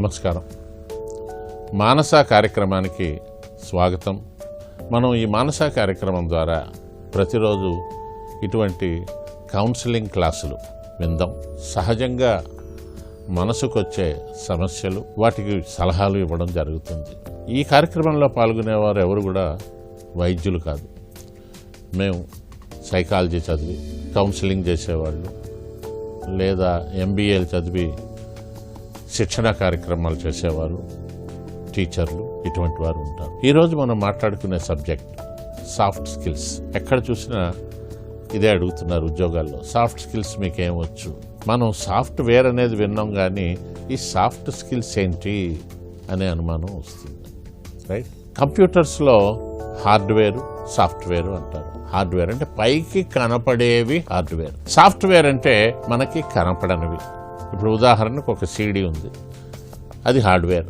నమస్కారం. మానస కార్యక్రమానికి స్వాగతం. మనం ఈ మానస కార్యక్రమం ద్వారా ప్రతిరోజు ఇటువంటి కౌన్సిలింగ్ క్లాసులు విందాం. సహజంగా మనసుకొచ్చే సమస్యలు, వాటికి సలహాలు ఇవ్వడం జరుగుతుంది. ఈ కార్యక్రమంలో పాల్గొనేవారు ఎవరు కూడా వైద్యులు కాదు. మేము సైకాలజీ చదివి కౌన్సిలింగ్ చేసేవాళ్ళు, లేదా ఎంబీఏలు చదివి శిక్షణ కార్యక్రమాలు చేసేవారు, టీచర్లు, ఇటువంటి వారు ఉంటారు. ఈరోజు మనం మాట్లాడుకునే సబ్జెక్ట్ సాఫ్ట్ స్కిల్స్. ఎక్కడ చూసినా ఇదే అడుగుతున్నారు ఉద్యోగాల్లో. సాఫ్ట్ స్కిల్స్ మీకేమొచ్చు? మనం సాఫ్ట్వేర్ అనేది విన్నాం, కానీ ఈ సాఫ్ట్ స్కిల్స్ ఏంటి అనే అనుమానం వస్తుంది. రైట్? కంప్యూటర్స్లో హార్డ్వేర్, సాఫ్ట్వేర్ అంటారు. హార్డ్వేర్ అంటే పైకి కనపడేవి హార్డ్వేర్. సాఫ్ట్వేర్ అంటే మనకి కనపడనివి. ఇప్పుడు ఉదాహరణకు ఒక సీడీ ఉంది, అది హార్డ్వేర్.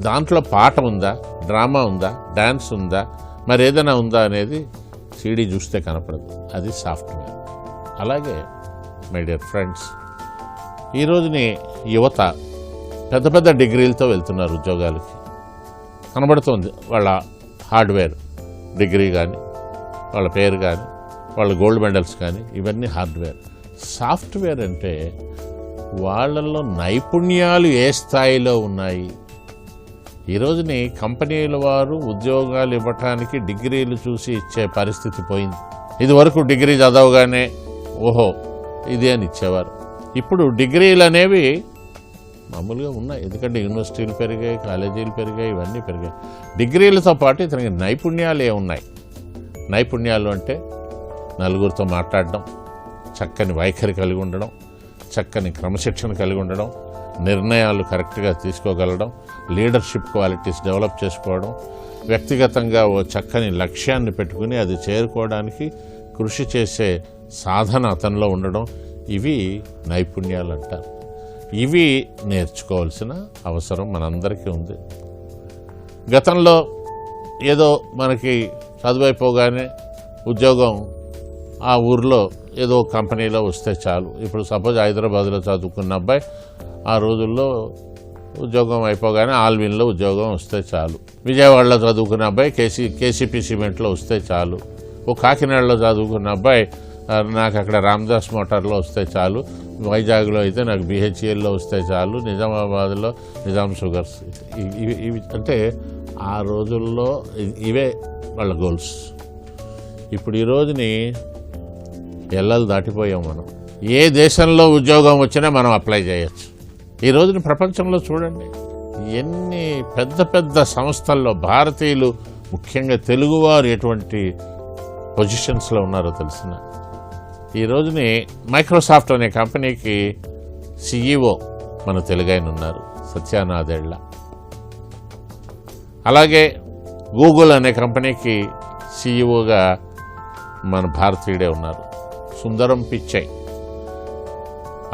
దాంట్లో పాట ఉందా, డ్రామా ఉందా, డ్యాన్స్ ఉందా, మరి ఏదైనా ఉందా అనేది సీడీ చూస్తే కనపడదు, అది సాఫ్ట్వేర్. అలాగే మై డియర్ ఫ్రెండ్స్, ఈరోజుని యువత పెద్ద పెద్ద డిగ్రీలతో వెళ్తున్నారు ఉద్యోగాలకి. కనబడుతుంది వాళ్ళ హార్డ్వేర్ డిగ్రీ కానీ, వాళ్ళ పేరు కానీ, వాళ్ళ గోల్డ్ మెడల్స్ కానీ, ఇవన్నీ హార్డ్వేర్. సాఫ్ట్వేర్ అంటే వాళ్ళల్లో నైపుణ్యాలు ఏ స్థాయిలో ఉన్నాయి. ఈరోజుని కంపెనీల వారు ఉద్యోగాలు ఇవ్వటానికి డిగ్రీలు చూసి ఇచ్చే పరిస్థితి పోయింది. ఇదివరకు డిగ్రీ చదవగానే ఓహో ఇది అని ఇచ్చేవారు. ఇప్పుడు డిగ్రీలు అనేవి మామూలుగా ఉన్నాయి, ఎందుకంటే యూనివర్సిటీలు పెరిగాయి, కాలేజీలు పెరిగాయి, ఇవన్నీ పెరిగాయి. డిగ్రీలతో పాటు ఇతనికి నైపుణ్యాలు ఏమున్నాయి? నైపుణ్యాలు అంటే నలుగురితో మాట్లాడడం, చక్కని వైఖరి కలిగి ఉండడం, చక్కని క్రమశిక్షణ కలిగి ఉండడం, నిర్ణయాలు కరెక్ట్గా తీసుకోగలడం, లీడర్షిప్ క్వాలిటీస్ డెవలప్ చేసుకోవడం, వ్యక్తిగతంగా ఓ చక్కని లక్ష్యాన్ని పెట్టుకుని అది చేరుకోవడానికి కృషి చేసే సాధన అతనిలో ఉండడం, ఇవి నైపుణ్యాలు అంటారు. ఇవి నేర్చుకోవాల్సిన అవసరం మనందరికీ ఉంది. గతంలో ఏదో మనకి చదువైపోగానే ఉద్యోగం ఆ ఊర్లో ఏదో కంపెనీలో వస్తే చాలు. ఇప్పుడు సపోజ్ హైదరాబాద్లో చదువుకున్న అబ్బాయి ఆ రోజుల్లో ఉద్యోగం అయిపోగానే ఆల్విన్లో ఉద్యోగం వస్తే చాలు. విజయవాడలో చదువుకున్న అబ్బాయి కేసీపీ సిమెంట్లో వస్తే చాలు. ఓ కాకినాడలో చదువుకున్న అబ్బాయి నాకు అక్కడ రామదాస్ మోటార్లో వస్తే చాలు. వైజాగ్లో అయితే నాకు బిహెచ్ఎల్లో వస్తే చాలు. నిజామాబాద్లో నిజాం షుగర్స్. ఇవి అంటే ఆ రోజుల్లో ఇవే వాళ్ళ గోల్స్. ఇప్పుడు ఈ రోజుని ఎల్లలు దాటిపోయాం మనం. ఏ దేశంలో ఉద్యోగం వచ్చినా మనం అప్లై చేయొచ్చు. ఈ రోజున ప్రపంచంలో చూడండి, ఎన్ని పెద్ద పెద్ద సంస్థల్లో భారతీయులు, ముఖ్యంగా తెలుగువారు ఎటువంటి పొజిషన్స్లో ఉన్నారో తెలిసిన. ఈ రోజుని మైక్రోసాఫ్ట్ అనే కంపెనీకి సిఈఓ మన తెలుగైన ఉన్నారు, సత్యానాదేళ్ల. అలాగే గూగుల్ అనే కంపెనీకి సిఈఓగా మన భారతీయుడే ఉన్నారు, సుందరం పిచ్చై.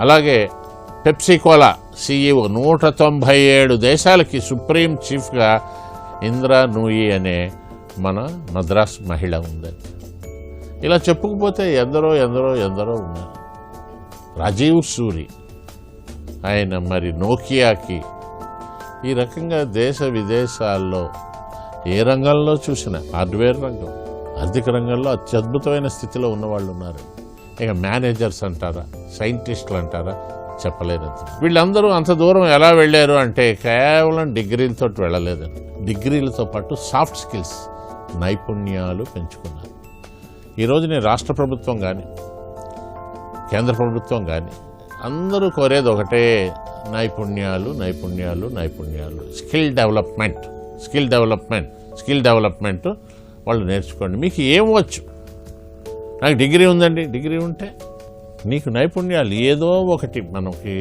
అలాగే పెప్సీకోలా సిఈఓ 197 దేశాలకి సుప్రీం చీఫ్గా ఇందిరా నూయి అనే మన మద్రాస్ మహిళ ఉందని. ఇలా చెప్పుకుపోతే ఎందరో ఎందరో ఎందరో ఉన్నారు. రాజీవ్ సూరి, ఆయన మరి నోకియాకి. ఈ రకంగా దేశ విదేశాల్లో ఏ రంగంలో చూసినా, హార్డ్వేర్ రంగం, ఆర్థిక రంగంలో అత్యద్భుతమైన స్థితిలో ఉన్నవాళ్ళు ఉన్నారు. ఇక మేనేజర్స్ అంటారా, సైంటిస్టులు అంటారా, చెప్పలేనంత. వీళ్ళందరూ అంత దూరం ఎలా వెళ్ళారు అంటే కేవలం డిగ్రీలతో వెళ్ళలేదండి. డిగ్రీలతో పాటు సాఫ్ట్ స్కిల్స్, నైపుణ్యాలు పెంచుకున్నారు. ఈరోజు నేను రాష్ట్ర ప్రభుత్వం కానీ, కేంద్ర ప్రభుత్వం కానీ అందరూ కోరేది ఒకటే, నైపుణ్యాలు, నైపుణ్యాలు, నైపుణ్యాలు. స్కిల్ డెవలప్మెంట్ వాళ్ళు నేర్చుకోండి. మీకు ఏమవచ్చు? నాకు డిగ్రీ ఉందండి. డిగ్రీ ఉంటే నీకు నైపుణ్యాలు ఏదో ఒకటి మనకి,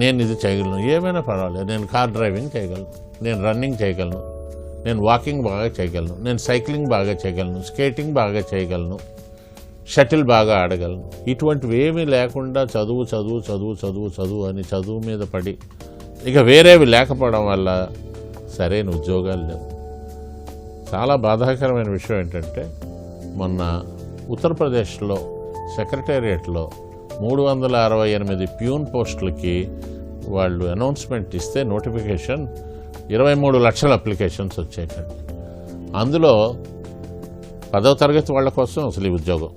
నేను ఇది చేయగలను, ఏమైనా పర్వాలేదు, నేను కార్ డ్రైవింగ్ చేయగలను, నేను రన్నింగ్ చేయగలను, నేను వాకింగ్ బాగా చేయగలను, నేను సైక్లింగ్ బాగా చేయగలను, స్కేటింగ్ బాగా చేయగలను, షటిల్ బాగా ఆడగలను. ఇటువంటివి ఏమీ లేకుండా చదువు చదువు చదువు చదువు చదువు అని చదువు మీద పడి ఇక వేరేవి లేకపోవడం వల్ల సరైన ఉద్యోగాలు లేవు. చాలా బాధాకరమైన విషయం ఏంటంటే, మొన్న ఉత్తరప్రదేశ్లో సెక్రటేరియట్లో 368 ప్యూన్ పోస్టులకి వాళ్ళు అనౌన్స్మెంట్ ఇస్తే నోటిఫికేషన్ 23 లక్షల అప్లికేషన్స్ వచ్చాయి. అందులో 10వ తరగతి వాళ్ళ కోసం అసలు ఈ ఉద్యోగం.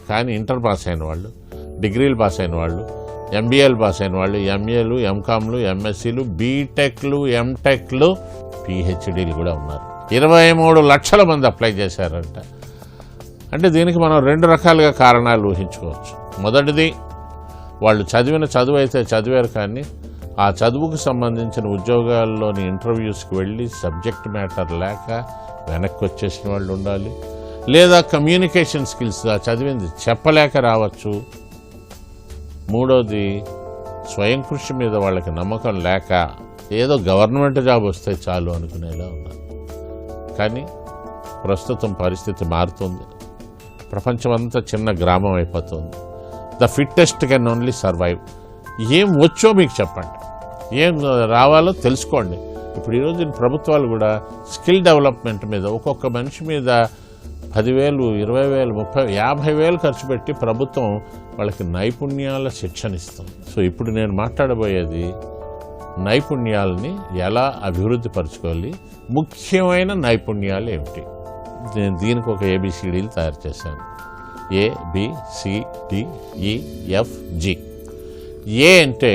కానీ ఇంటర్ పాస్ అయిన వాళ్ళు, డిగ్రీలు పాస్ అయిన వాళ్ళు, ఎంబీఏలు పాస్ అయిన వాళ్ళు, ఎంఏలు, ఎంకామ్లు, ఎంఎస్సీలు, బీటెక్లు, ఎంటెక్లు, పిహెచ్డీలు కూడా ఉన్నారు. 23 లక్షల మంది అప్లై చేశారంట. అంటే దీనికి మనం 2 రకాలుగా కారణాలు ఊహించుకోవచ్చు. మొదటిది, వాళ్ళు చదివిన చదువు అయితే చదివారు, కానీ ఆ చదువుకు సంబంధించిన ఉద్యోగాల్లోని ఇంటర్వ్యూస్కి వెళ్ళి సబ్జెక్ట్ మ్యాటర్ లేక వెనక్కి వచ్చేసిన వాళ్ళు ఉండాలి. లేదా కమ్యూనికేషన్ స్కిల్స్ చదివింది చెప్పలేక రావచ్చు. మూడోది, స్వయం కృషి మీద వాళ్ళకి నమ్మకం లేక ఏదో గవర్నమెంట్ జాబ్ వస్తే చాలు అనుకునేలా ఉన్నారు. కానీ ప్రస్తుతం పరిస్థితి మారుతుంది. ప్రపంచం అంతా చిన్న గ్రామం అయిపోతుంది. The fittest can only survive. ఏం వచ్చో మీకు చెప్పండి, ఏం రావాలో తెలుసుకోండి. ఇప్పుడు ఈరోజు ప్రభుత్వాలు కూడా స్కిల్ డెవలప్మెంట్ మీద ఒక్కొక్క మనిషి మీద 10,000, 20,000, 30,000, 50,000 ఖర్చు పెట్టి ప్రభుత్వం వాళ్ళకి నైపుణ్యాల శిక్షణ ఇస్తుంది. సో ఇప్పుడు నేను మాట్లాడబోయేది నైపుణ్యాలని ఎలా అభివృద్ధి పరచుకోవాలి, ముఖ్యమైన నైపుణ్యాలు ఏమిటి. నేను దీనికి ఒక ABCDలు తయారు చేశాను. ABCDEFG. ఏ అంటే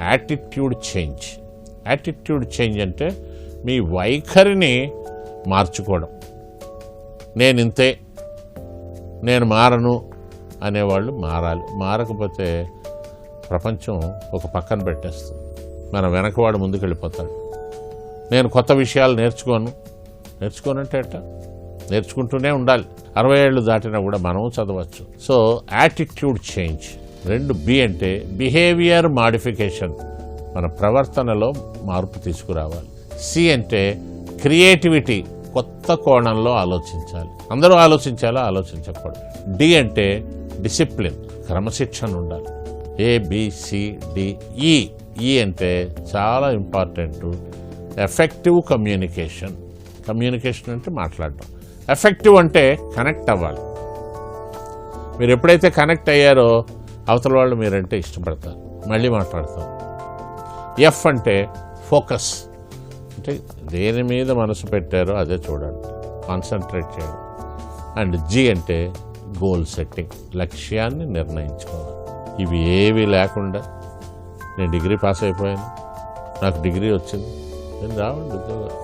యాటిట్యూడ్ చేంజ్. యాటిట్యూడ్ చేంజ్ అంటే మీ వైఖరిని మార్చుకోవడం. నేను ఇంతే, నేను మారను అనేవాళ్ళు మారాలి. మారకపోతే ప్రపంచం ఒక పక్కన పెట్టేస్తుంది. మన వెనకవాడు ముందుకు వెళ్ళిపోతాడు. నేను కొత్త విషయాలు నేర్చుకోనంటే ఎట్టా? నేర్చుకుంటూనే ఉండాలి. 60 ఏళ్ళు దాటినా కూడా మనము చదవచ్చు. So attitude change. 2B అంటే బిహేవియర్ మాడిఫికేషన్. మన ప్రవర్తనలో మార్పు తీసుకురావాలి. C అంటే క్రియేటివిటీ. కొత్త కోణంలో ఆలోచించాలి. అందరూ ఆలోచించాలా? ఆలోచించకూడదు. D అంటే డిసిప్లిన్, క్రమశిక్షణ ఉండాలి. ABCDE. E అంటే చాలా ఇంపార్టెంట్, ఎఫెక్టివ్ కమ్యూనికేషన్. కమ్యూనికేషన్ అంటే మాట్లాడడం. ఎఫెక్టివ్ అంటే కనెక్ట్ అవ్వాలి. మీరు ఎప్పుడైతే కనెక్ట్ అయ్యారో అవతల వాళ్ళు మీరంటే ఇష్టపడతారు, మళ్ళీ మాట్లాడతారు. F అంటే ఫోకస్. అంటే దేని మీద మనసు పెట్టారో అదే చూడండి, కాన్సన్ట్రేట్ చేయండి. అండ్ G అంటే గోల్ సెట్టింగ్, లక్ష్యాన్ని నిర్ణయించుకోవాలి. ఇవి ఏవి లేకుండా నేను డిగ్రీ పాస్ అయిపోయాను, నాకు డిగ్రీ వచ్చింది, నేను రావండి ఉద్యోగాలు.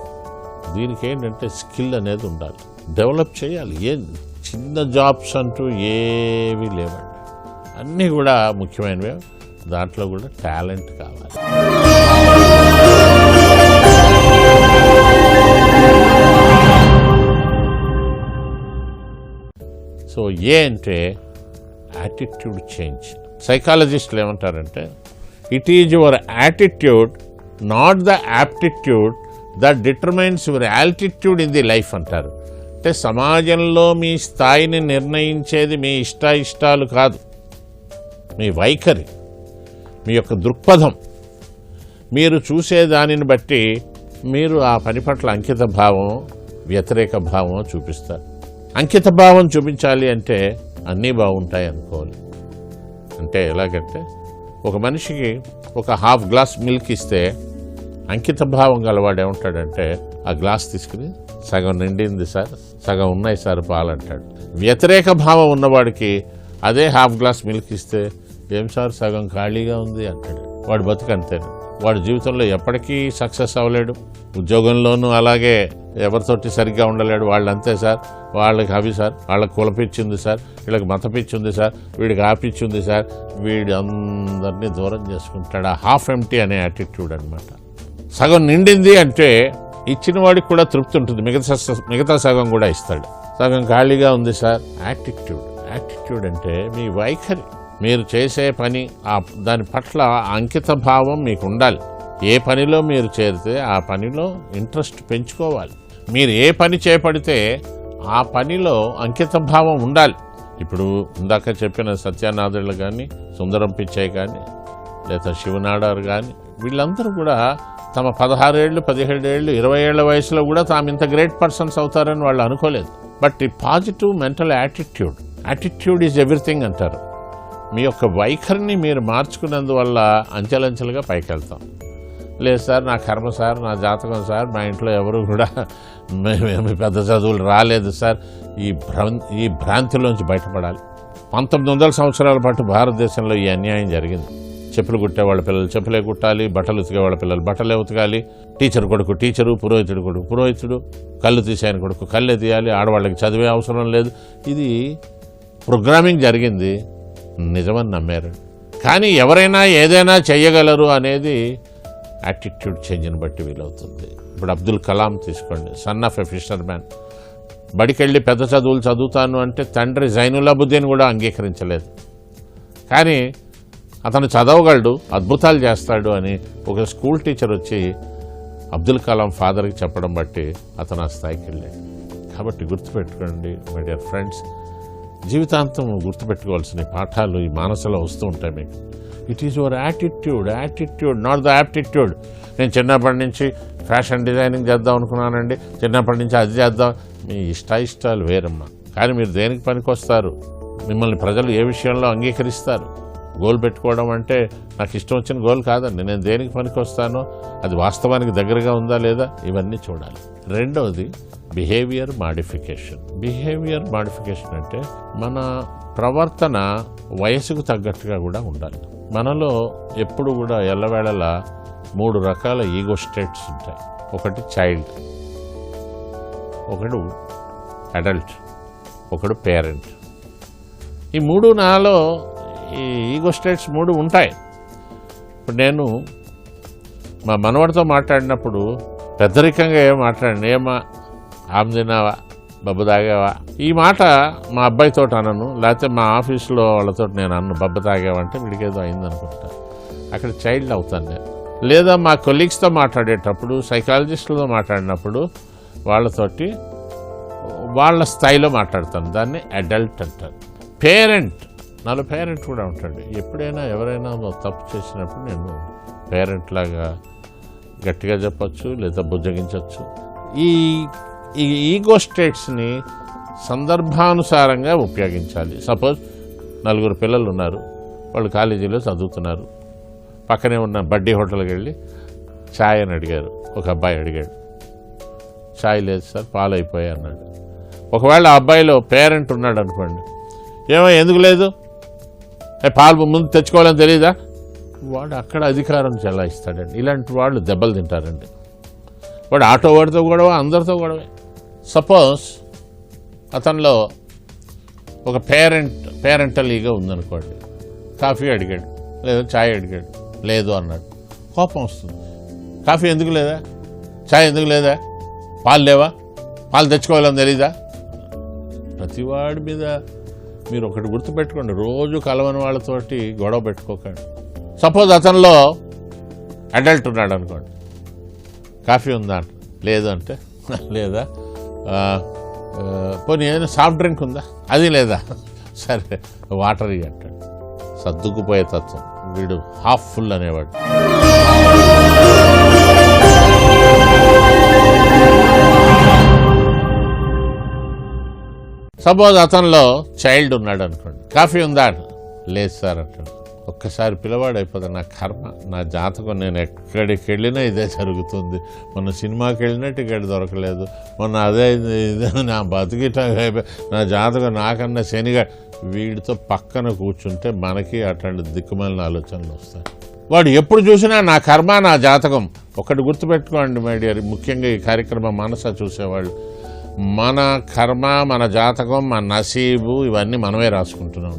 దీనికి ఏంటంటే స్కిల్ అనేది ఉండాలి, డెవలప్ చేయాలి. చిన్న జాబ్స్ అంటూ ఏవి లేవండి, అన్నీ కూడా ముఖ్యమైనవే. దాంట్లో కూడా టాలెంట్ కావాలి. సో అంటే యాటిట్యూడ్ చేంజ్. సైకాలజిస్టులు ఏమంటారంటే it is your attitude, not the aptitude that determines your altitude in the life అంటారు. అంటే సమాజంలో మీ స్థాయిని నిర్ణయించేది మీ ఇష్టాలు కాదు, మీ వైఖరి, మీ యొక్క దృక్పథం. మీరు చూసే దానిని బట్టి మీరు ఆ పని పట్ల అంకిత భావం, వ్యతిరేక భావం చూపిస్తారు. అంకిత భావం చూపించాలి అంటే అన్నీ బాగుంటాయి అనుకోవాలి. అంటే ఎలాగంటే ఒక మనిషికి ఒక హాఫ్ గ్లాస్ మిల్క్ ఇస్తే అంకిత భావం గలవాడు ఏమంటాడంటే ఆ గ్లాస్ తీసుకుని సగం నిండింది సార్, సగం ఉన్నాయి సార్ పాలు అంటాడు. వ్యతిరేక భావం ఉన్నవాడికి అదే హాఫ్ గ్లాస్ మిల్క్ ఇస్తే ఏం సార్ సగం ఖాళీగా ఉంది అంటాడు. వాడు బతుకంతే. వాడు జీవితంలో ఎప్పటికీ సక్సెస్ అవ్వలేడు. ఉద్యోగంలోనూ అలాగే ఎవరితోటి సరిగ్గా ఉండలేడు. వాళ్ళు అంతే సార్, వాళ్ళకి అవి సార్, వాళ్ళకి కులపిచ్చింది సార్, వీళ్ళకి మతపిచ్చింది సార్, వీడికి ఆపిచ్చింది సార్, వీడి అందరినీ దూరం చేసుకుంటాడు. ఆ హాఫ్ ఎంటీ అనే యాటిట్యూడ్ అనమాట. సగం నిండింది అంటే ఇచ్చిన వాడికి కూడా తృప్తి ఉంటుంది, మిగతా సగం కూడా ఇస్తాడు. సగం ఖాళీగా ఉంది సార్, యాటిట్యూడ్ అంటే మీ వైఖరి. మీరు చేసే పని దాని పట్ల అంకిత భావం మీకు ఉండాలి. ఏ పనిలో మీరు చేరితే ఆ పనిలో ఇంట్రెస్ట్ పెంచుకోవాలి. మీరు ఏ పని చేపడితే ఆ పనిలో అంకిత భావం ఉండాలి. ఇప్పుడు ఇందాక చెప్పిన సత్యానాథులు కానీ, సుందరం పిచ్చయ్య కానీ, లేదా శివనాడారు కానీ, వీళ్ళందరూ కూడా తమ 16 ఏళ్ళు, 17 ఏళ్ళు, 20 ఏళ్ల వయసులో కూడా తాము ఇంత గ్రేట్ పర్సన్స్ అవుతారని వాళ్ళు అనుకోలేదు. బట్ ఈ positive mental attitude is everything అంటారు. మీ యొక్క వైఖరిని మీరు మార్చుకున్నందువల్ల అంచెలంచెలుగా పైకి వెళ్తాం. లేదు సార్ నా కర్మ సార్, నా జాతకం సార్, మా ఇంట్లో ఎవరు కూడా మేము పెద్ద చదువులు రాలేదు సార్, ఈ భ్రాంతిలోంచి బయటపడాలి. 1900 సంవత్సరాల పాటు భారతదేశంలో ఈ అన్యాయం జరిగింది. చెప్పులు కుట్టేవాళ్ళ పిల్లలు చెప్పులే కుట్టాలి, బట్టలు ఉతికేవాళ్ళ పిల్లలు బట్టలే ఉతకాలి, టీచర్ కొడుకు టీచరు, పురోహితుడు కొడుకు పురోహితుడు, కళ్ళు తీసాయన కొడుకు కళ్ళే తీయాలి, ఆడవాళ్ళకి చదివే అవసరం లేదు. ఇది ప్రోగ్రామింగ్ జరిగింది, నిజమని నమ్మారు. కానీ ఎవరైనా ఏదైనా చెయ్యగలరు అనేది యాటిట్యూడ్ చేంజ్ని బట్టి వీలవుతుంది. ఇప్పుడు అబ్దుల్ కలాం తీసుకోండి, son of a fisher man. బడికెళ్ళి పెద్ద చదువులు చదువుతాను అంటే తండ్రి జైనులాబుద్దీన్ కూడా అంగీకరించలేదు. కానీ అతను చదవగలడు, అద్భుతాలు చేస్తాడు అని ఒక స్కూల్ టీచర్ వచ్చి అబ్దుల్ కలాం ఫాదర్కి చెప్పడం బట్టి అతను ఆ స్థాయికి వెళ్ళాడు. కాబట్టి గుర్తుపెట్టుకోండి మై డియర్ ఫ్రెండ్స్, జీవితాంతం గుర్తుపెట్టుకోవాల్సిన పాఠాలు ఈ మానసలో వస్తూ ఉంటాయి మీకు. It is your attitude not the aptitude. నేను చిన్నప్పటి నుంచి ఫ్యాషన్ డిజైనింగ్ చేద్దాం అనుకున్నానండి, చిన్నప్పటి నుంచి అది చేద్దాం. మీ ఇష్టాలు వేరమ్మా, కానీ మీరు దేనికి పనికొస్తారు, మిమ్మల్ని ప్రజలు ఏ విషయంలో అంగీకరిస్తారు. గోల్ పెట్టుకోవడం అంటే నాకు ఇష్టం వచ్చిన గోల్ కాదండి, నేను దేనికి పనికొస్తానో అది వాస్తవానికి దగ్గరగా ఉందా లేదా, ఇవన్నీ చూడాలి. రెండవది బిహేవియర్ మాడిఫికేషన్. బిహేవియర్ మాడిఫికేషన్ అంటే మన ప్రవర్తన వయసుకు తగ్గట్టుగా కూడా ఉండాలి. మనలో ఎప్పుడు కూడా ఎల్లవేళలా 3 రకాల ఈగో స్టేట్స్ ఉంటాయి. ఒకటి చైల్డ్, ఒకడు అడల్ట్, ఒకడు పేరెంట్. ఈ 3 నాలో ఈ ఈగో స్టేట్స్ 3 ఉంటాయి. ఇప్పుడు నేను మా మనవడితో మాట్లాడినప్పుడు పెద్దరికంగా ఏం మాట్లాడండి, ఏమా ఆమె తిన్నావా, బబ్బ తాగావా, ఈ మాట మా అబ్బాయితో అనను, లేకపోతే మా ఆఫీస్లో వాళ్ళతో నేను అన్ను బబ్బ తాగావంటే వీడికేదో అయిందనుకుంటా, అక్కడ చైల్డ్ అవుతాను నేను. లేదా మా కొలీగ్స్తో మాట్లాడేటప్పుడు, సైకాలజిస్టులతో మాట్లాడినప్పుడు వాళ్ళతోటి వాళ్ళ స్థాయిలో మాట్లాడతాను, దాన్ని అడల్ట్ అంటారు. పేరెంట్, నాలో పేరెంట్ కూడా ఉంటాడు. ఎప్పుడైనా ఎవరైనా తప్పు చేసినప్పుడు నేను పేరెంట్ లాగా గట్టిగా చెప్పచ్చు, లేదా బుజ్జగించవచ్చు. ఈ ఈగో స్టేట్స్ని సందర్భానుసారంగా ఉపయోగించాలి. సపోజ్ 4 పిల్లలు ఉన్నారు, వాళ్ళు కాలేజీలో చదువుతున్నారు. పక్కనే ఉన్న బడ్డీ హోటల్కి వెళ్ళి ఛాయ్ అని అడిగారు. ఒక అబ్బాయి అడిగాడు, ఛాయ్ లేదు సార్, పాలు అయిపోయాయి అన్నాడు. ఒకవేళ ఆ అబ్బాయిలో పేరెంట్ ఉన్నాడు అనుకోండి, ఏమో ఎందుకు లేదు, పాలు ముందు తెచ్చుకోవాలని తెలీదా, వాడు అక్కడ అధికారం చెలాయిస్తాడండి. ఇలాంటి వాళ్ళు దెబ్బలు తింటారండి. వాడు ఆటో వాడితో గొడవ, అందరితో గొడవే. సపోజ్ అతనిలో ఒక పేరెంటల్ ఈగో ఉందనుకోండి, కాఫీ అడిగాడు, లేదా ఛాయ్ అడిగాడు, లేదు అన్నాడు, కోపం వస్తుంది. కాఫీ ఎందుకు లేదా, ఛాయ్ ఎందుకు లేదా, పాలు లేవా, పాలు తెచ్చుకోవాలని తెలీదా. ప్రతివాడి మీద మీరు ఒకటి గుర్తుపెట్టుకోండి, రోజు కలవని వాళ్ళతోటి గొడవ పెట్టుకోకండి. సపోజ్ అతనిలో అడల్ట్ ఉన్నాడు అనుకోండి, కాఫీ ఉందా, లేదు అంటే లేదా, పోనీ ఏదైనా సాఫ్ట్ డ్రింక్ ఉందా, అది లేదా, సరే వాటర్ ఇవి అంటాడు. సర్దుకుపోయే తత్వం, వీడు హాఫ్ ఫుల్ అనేవాడు. సపోజ్ అతనిలో చైల్డ్ ఉన్నాడు అనుకోండి, కాఫీ ఉందా, లేదు సార్ అంటాడు. ఒక్కసారి పిల్లవాడు అయిపోతుంది. నా కర్మ, నా జాతకం, నేను ఎక్కడికి వెళ్ళినా ఇదే జరుగుతుంది. మొన్న సినిమాకి వెళ్ళినా టికెట్ దొరకలేదు, మొన్న అదే ఇదే, నా బతికిట, నా జాతకం నాకన్నా శనిగా. వీడితో పక్కన కూర్చుంటే మనకి అట్లాంటి దిక్కుమాలిన ఆలోచనలు వస్తాయి. వాడు ఎప్పుడు చూసినా నా కర్మ, నా జాతకం. ఒకటి గుర్తుపెట్టుకోండి మై డియర్, ముఖ్యంగా ఈ కార్యక్రమం మనస చూసేవాళ్ళు, మన కర్మ, మన జాతకం, మన నసీబు ఇవన్నీ మనమే రాసుకుంటున్నాం.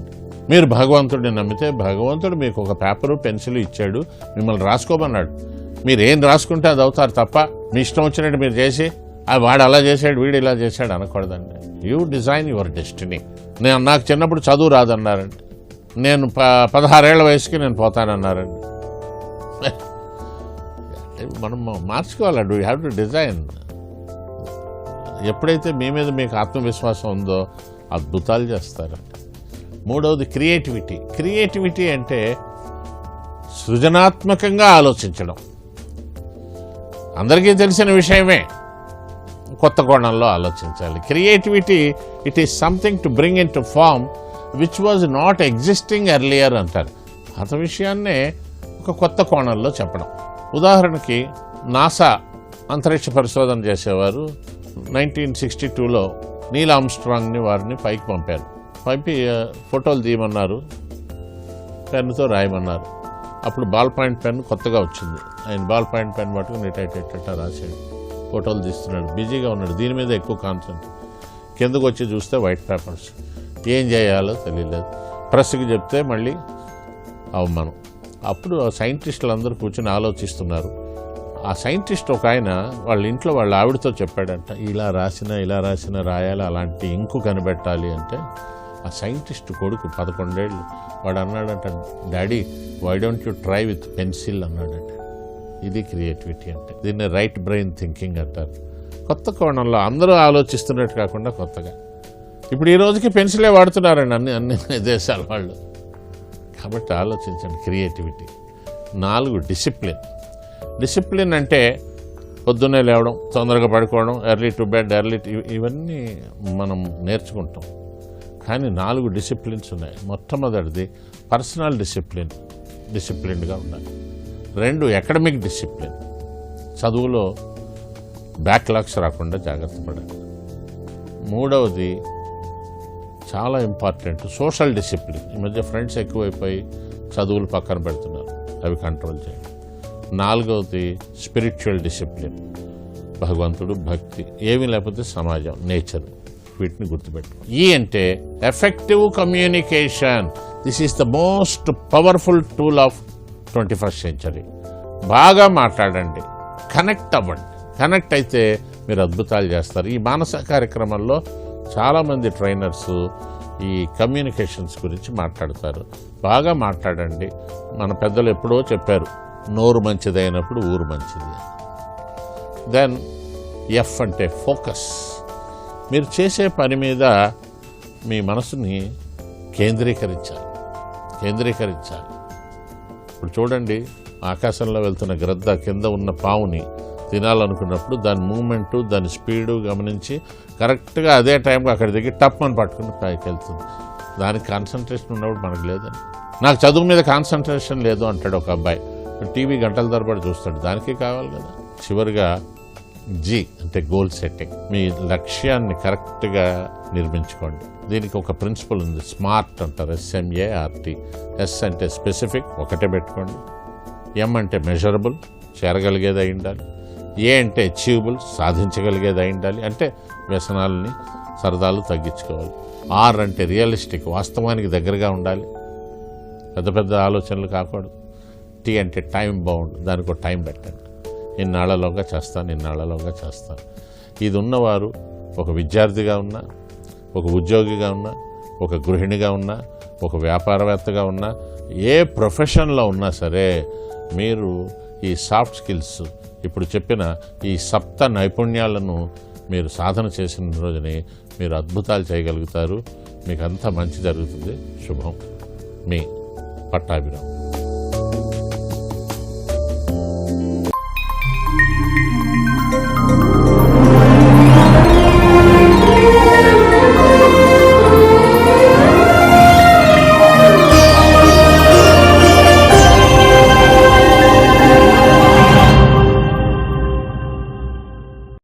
మీరు భగవంతుడిని నమ్మితే భగవంతుడు మీకు ఒక పేపరు పెన్సిల్ ఇచ్చాడు, మిమ్మల్ని రాసుకోమన్నాడు. మీరు ఏం రాసుకుంటే అది అవుతారు తప్ప మీ ఇష్టం వచ్చినట్టు మీరు చేసి వాడు అలా చేశాడు, వీడు ఇలా చేశాడు అనకూడదండి. You design your destiny. నాకు చిన్నప్పుడు చదువు రాదన్నారండి, నేను 16 ఏళ్ల వయసుకి నేను పోతానన్నారండి. మనం మార్చుకోవాలండి, వీ హ్యావ్ టు డిజైన్. ఎప్పుడైతే మీ మీద మీకు ఆత్మవిశ్వాసం ఉందో అద్భుతాలు చేస్తారండి. మూడవది క్రియేటివిటీ అంటే సృజనాత్మకంగా ఆలోచించడం. అందరికీ తెలిసిన విషయమే, కొత్త కోణంలో ఆలోచించాలి. Creativity, it is something to bring into form which was not existing earlier అంటారు. పాత విషయాన్నే ఒక కొత్త కోణంలో చెప్పడం. ఉదాహరణకి నాసా అంతరిక్ష పరిశోధన చేసేవారు 1962లో నీల్ ఆర్మ్స్ట్రాంగ్ని వారిని పైకి పంపారు. పంపి ఫోటోలు తీయమన్నారు, పెన్నుతో రాయమన్నారు. అప్పుడు బాల్ పాయింట్ పెన్ కొత్తగా వచ్చింది. ఆయన బాల్ పాయింట్ పెన్ పట్టుకుని ఇటా రాసాడు, ఫోటోలు తీస్తున్నాడు, బిజీగా ఉన్నాడు. దీని మీద ఎక్కువ కాన్సన్ట్రేట్. కిందకు వచ్చి చూస్తే వైట్ పేపర్స్, ఏం చేయాలో తెలియలేదు. ప్రెస్కి చెప్తే మళ్ళీ అవమానం. అప్పుడు సైంటిస్టులు అందరూ కూర్చొని ఆలోచిస్తున్నారు. ఆ సైంటిస్ట్ ఒక ఆయన వాళ్ళ ఇంట్లో వాళ్ళ ఆవిడతో చెప్పాడంట, ఇలా రాసిన రాయాలి, అలాంటి ఇంకు కనిపెట్టాలి అంటే. ఆ సైంటిస్ట్ కొడుకు 11 ఏళ్ళు వాడు అన్నాడంట, daddy why don't you try with pencil అన్నాడంట. ఇది క్రియేటివిటీ అంటే. దీన్ని రైట్ బ్రెయిన్ థింకింగ్ అంటారు. కొత్త కోణంలో అందరూ ఆలోచిస్తున్నట్టు కాకుండా కొత్తగా. ఇప్పుడు ఈ రోజుకి పెన్సిలే వాడుతున్నారండి అన్ని దేశాల వాళ్ళు. కాబట్టి ఆలోచించండి. క్రియేటివిటీ. 4 డిసిప్లిన్ అంటే పొద్దున్నే లేవడం, తొందరగా పడుకోవడం, ఎర్లీ టు బెడ్, ఇవన్నీ మనం నేర్చుకుంటాం. కానీ 4 డిసిప్లిన్స్ ఉన్నాయి. మొట్టమొదటిది పర్సనల్ డిసిప్లిన్డ్గా ఉండాలి. 2 అకాడమిక్ డిసిప్లిన్, చదువులో బ్యాక్లాగ్స్ రాకుండా జాగ్రత్త పడాలి. 3వది చాలా ఇంపార్టెంట్ సోషల్ డిసిప్లిన్. ఈ మధ్య ఫ్రెండ్స్ ఎక్కువైపోయి చదువులు పక్కన పెడుతున్నారు, అవి కంట్రోల్ చేయండి. 4వది స్పిరిచువల్ డిసిప్లిన్, భగవంతుడు, భక్తి, ఏమీ లేకపోతే సమాజం, నేచర్. వీటిని గుర్తుపెట్టు. అంటే effective communication. This is the most powerful tool of 21st century. బాగా మాట్లాడండి, కనెక్ట్ అవ్వండి. కనెక్ట్ అయితే మీరు అద్భుతాలు చేస్తారు. ఈ మానస కార్యక్రమంలో చాలామంది ట్రైనర్స్ ఈ కమ్యూనికేషన్స్ గురించి మాట్లాడతారు. బాగా మాట్లాడండి. మన పెద్దలు ఎప్పుడో చెప్పారు, నోరు మంచిదైనప్పుడు ఊరు మంచిది. దెన్ ఎఫ్ అంటే ఫోకస్. మీరు చేసే పని మీద మీ మనసుని కేంద్రీకరించాలి. ఇప్పుడు చూడండి, ఆకాశంలో వెళ్తున్న గ్రద్ద కింద ఉన్న పావుని తినాలనుకున్నప్పుడు దాని మూమెంటు, దాని స్పీడు గమనించి కరెక్ట్గా అదే టైంకి అక్కడ దిగి టప్ అని పట్టుకుని పైకి వెళ్తుంది. దానికి కాన్సన్ట్రేషన్ ఉన్నప్పుడు మనకు లేదని. నాకు చదువు మీద కాన్సన్ట్రేషన్ లేదు అంటాడు ఒక అబ్బాయి. టీవీ గంటల తరబడి చూస్తాడు, దానికి కావాలి కదా. చివరిగా జీ అంటే గోల్ సెట్టింగ్. మీ లక్ష్యాన్ని కరెక్ట్గా నిర్మించుకోండి. దీనికి ఒక ప్రిన్సిపల్ ఉంది, స్మార్ట్ అంటారు, SMART. ఎస్ అంటే స్పెసిఫిక్, ఒకటే పెట్టుకోండి. ఎం అంటే మెజరబుల్, చేరగలిగేది అయి ఉండాలి. ఏ అంటే అచీవబుల్, సాధించగలిగేది అయి ఉండాలి, అంటే వ్యసనాలని సరదాలు తగ్గించుకోవాలి. ఆర్ అంటే రియలిస్టిక్, వాస్తవానికి దగ్గరగా ఉండాలి, పెద్ద పెద్ద ఆలోచనలు కాకూడదు. టీ అంటే టైం బౌండ్, దానికి ఒక టైం పెట్టండి. ఇన్నాళ్లలోగా చేస్తాను. ఇది ఉన్నవారు ఒక విద్యార్థిగా ఉన్నా, ఒక ఉద్యోగిగా ఉన్నా, ఒక గృహిణిగా ఉన్నా, ఒక వ్యాపారవేత్తగా ఉన్నా, ఏ ప్రొఫెషన్లో ఉన్నా సరే మీరు ఈ సాఫ్ట్ స్కిల్స్, ఇప్పుడు చెప్పిన ఈ సప్త నైపుణ్యాలను మీరు సాధన చేసిన రోజుని మీరు అద్భుతాలు చేయగలుగుతారు. మీకు అంతా మంచి జరుగుతుంది. శుభం. మీ పట్టాభిరామ్.